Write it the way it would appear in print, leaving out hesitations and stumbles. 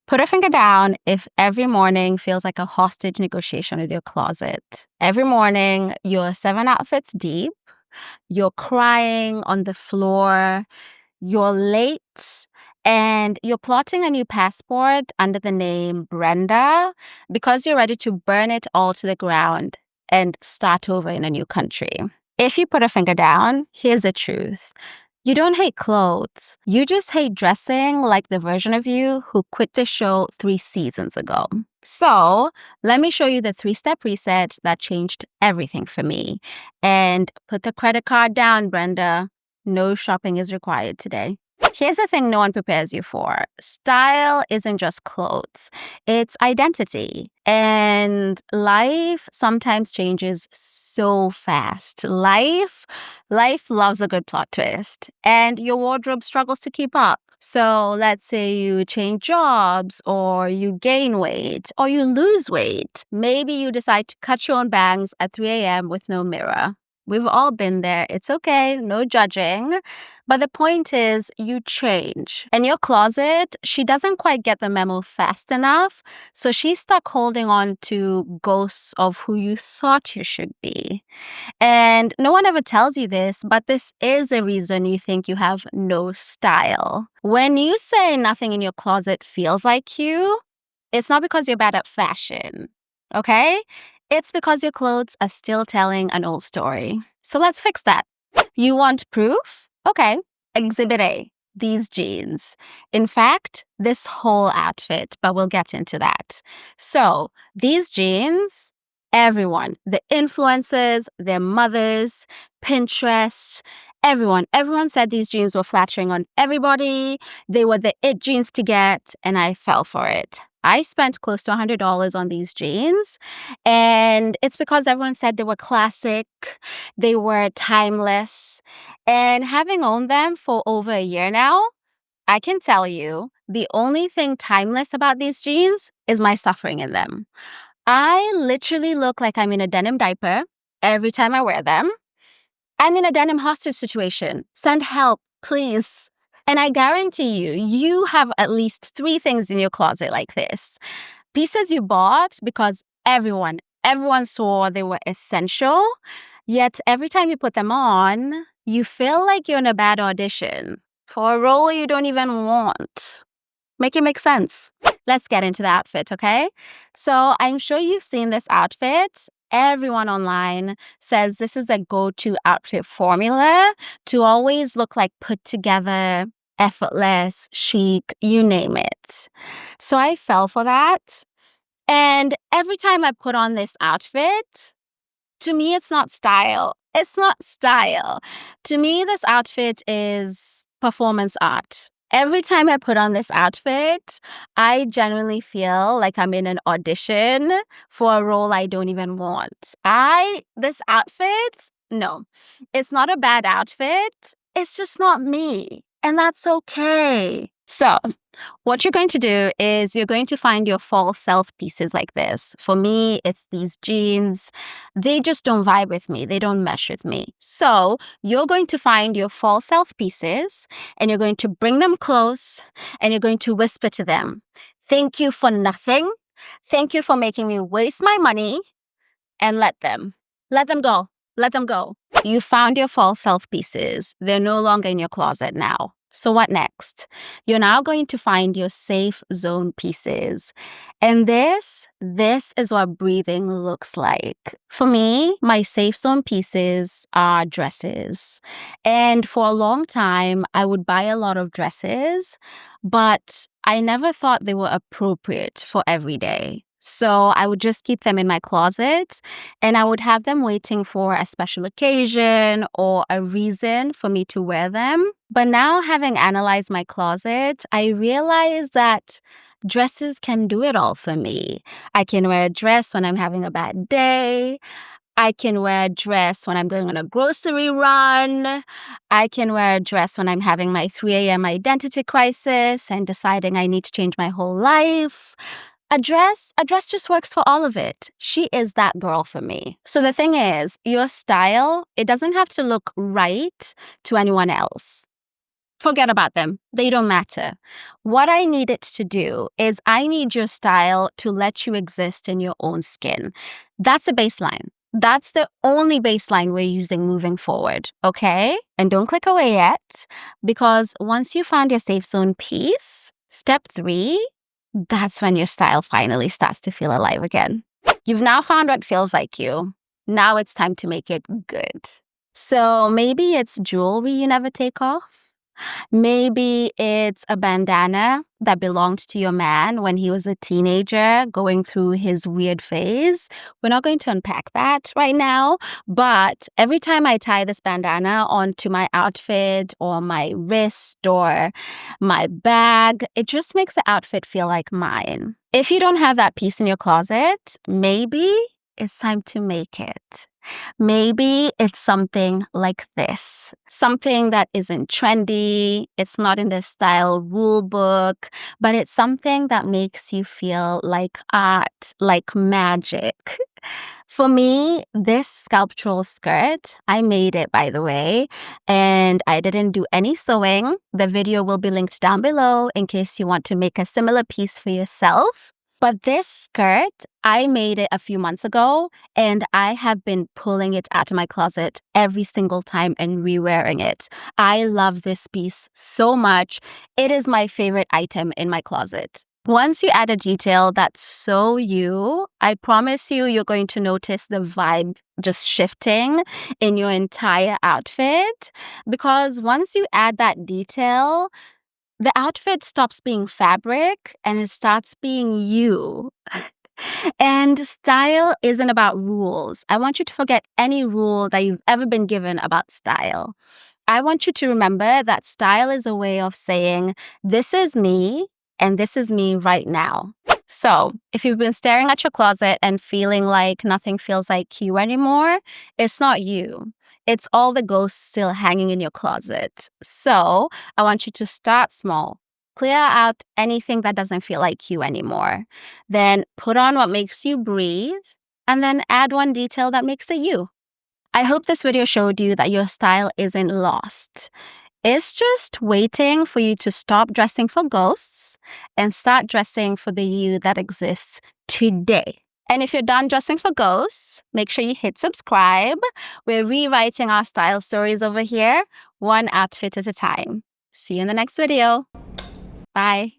Put a finger down if every morning feels like a hostage negotiation with your closet. Every morning, you're 7 outfits deep, you're crying on the floor, you're late, and you're plotting a new passport under the name Brenda because you're ready to burn it all to the ground and start over in a new country. If you put a finger down, here's the truth. You don't hate clothes. You just hate dressing like the version of you who quit the show 3 seasons ago. So, let me show you the 3-step reset that changed everything for me. And put the credit card down, Brenda. No shopping is required today. Here's the thing no one prepares you for. Style isn't just clothes, it's identity. And life sometimes changes so fast. Life loves a good plot twist, and your wardrobe struggles to keep up. So let's say you change jobs, or you gain weight, or you lose weight. Maybe you decide to cut your own bangs at 3 a.m. with no mirror. We've all been there. It's okay, no judging. But the point is, you change. In your closet, she doesn't quite get the memo fast enough, so she's stuck holding on to ghosts of who you thought you should be. And no one ever tells you this, but this is a reason you think you have no style. When you say nothing in your closet feels like you, it's not because you're bad at fashion, okay? It's because your clothes are still telling an old story. So let's fix that. You want proof? Okay. Exhibit A, these jeans. In fact, this whole outfit, but we'll get into that. So, these jeans, everyone, the influencers, their mothers, Pinterest, everyone said these jeans were flattering on everybody. They were the it jeans to get, and I fell for it. I spent close to $100 on these jeans, and it's because everyone said they were classic, they were timeless, and having owned them for over a year now, I can tell you the only thing timeless about these jeans is my suffering in them. I literally look like I'm in a denim diaper every time I wear them. I'm in a denim hostage situation. Send help, please. And I guarantee you, you have at least 3 things in your closet like this. Pieces you bought because everyone swore they were essential, yet every time you put them on, you feel like you're in a bad audition for a role you don't even want. Make it make sense. Let's get into the outfit, okay? So I'm sure you've seen this outfit. Everyone online says this is a go-to outfit formula to always look like put together, effortless, chic, you name it. So I fell for that. And every time I put on this outfit, to me, it's not style. It's not style. To me, this outfit is performance art. Every time I put on this outfit, I genuinely feel like I'm in an audition for a role I don't even want. This outfit, no, it's not a bad outfit. It's just not me. And that's okay. So, what you're going to do is you're going to find your false self pieces like this. For me, it's these jeans. They just don't vibe with me. They don't mesh with me. So you're going to find your false self pieces and you're going to bring them close and you're going to whisper to them, "Thank you for nothing. Thank you for making me waste my money," and let them go. Let them go. You found your false self pieces. They're no longer in your closet now. So what next? You're now going to find your safe zone pieces. And this is what breathing looks like. For me, my safe zone pieces are dresses. And for a long time, I would buy a lot of dresses, but I never thought they were appropriate for every day. So I would just keep them in my closet and I would have them waiting for a special occasion or a reason for me to wear them. But now, having analyzed my closet, I realize that dresses can do it all for me. I can wear a dress when I'm having a bad day. I can wear a dress when I'm going on a grocery run. I can wear a dress when I'm having my 3 a.m. identity crisis and deciding I need to change my whole life. A dress just works for all of it. She is that girl for me. So the thing is, your style, it doesn't have to look right to anyone else. Forget about them. They don't matter. What I need it to do is I need your style to let you exist in your own skin. That's a baseline. That's the only baseline we're using moving forward, okay? And don't click away yet, because once you found your safe zone piece, step 3, that's when your style finally starts to feel alive again. You've now found what feels like you. Now it's time to make it good. So maybe it's jewelry you never take off. Maybe it's a bandana that belonged to your man when he was a teenager going through his weird phase. We're not going to unpack that right now, but every time I tie this bandana onto my outfit or my wrist or my bag, it just makes the outfit feel like mine. If you don't have that piece in your closet, maybe it's time to make it. Maybe it's something like this. Something that isn't trendy, it's not in the style rule book, but it's something that makes you feel like art, like magic. For me, this sculptural skirt, I made it, by the way, and I didn't do any sewing. The video will be linked down below in case you want to make a similar piece for yourself. But this skirt, I made it a few months ago, and I have been pulling it out of my closet every single time and re-wearing it. I love this piece so much. It is my favorite item in my closet. Once you add a detail that's so you, I promise you, you're going to notice the vibe just shifting in your entire outfit. Because once you add that detail, the outfit stops being fabric and it starts being you. And style isn't about rules. I want you to forget any rule that you've ever been given about style. I want you to remember that style is a way of saying, this is me and this is me right now. So if you've been staring at your closet and feeling like nothing feels like you anymore, it's not you. It's all the ghosts still hanging in your closet. So I want you to start small. Clear out anything that doesn't feel like you anymore. Then put on what makes you breathe, and then add one detail that makes it you. I hope this video showed you that your style isn't lost. It's just waiting for you to stop dressing for ghosts and start dressing for the you that exists today. And if you're done dressing for ghosts, make sure you hit subscribe. We're rewriting our style stories over here, one outfit at a time. See you in the next video. Bye.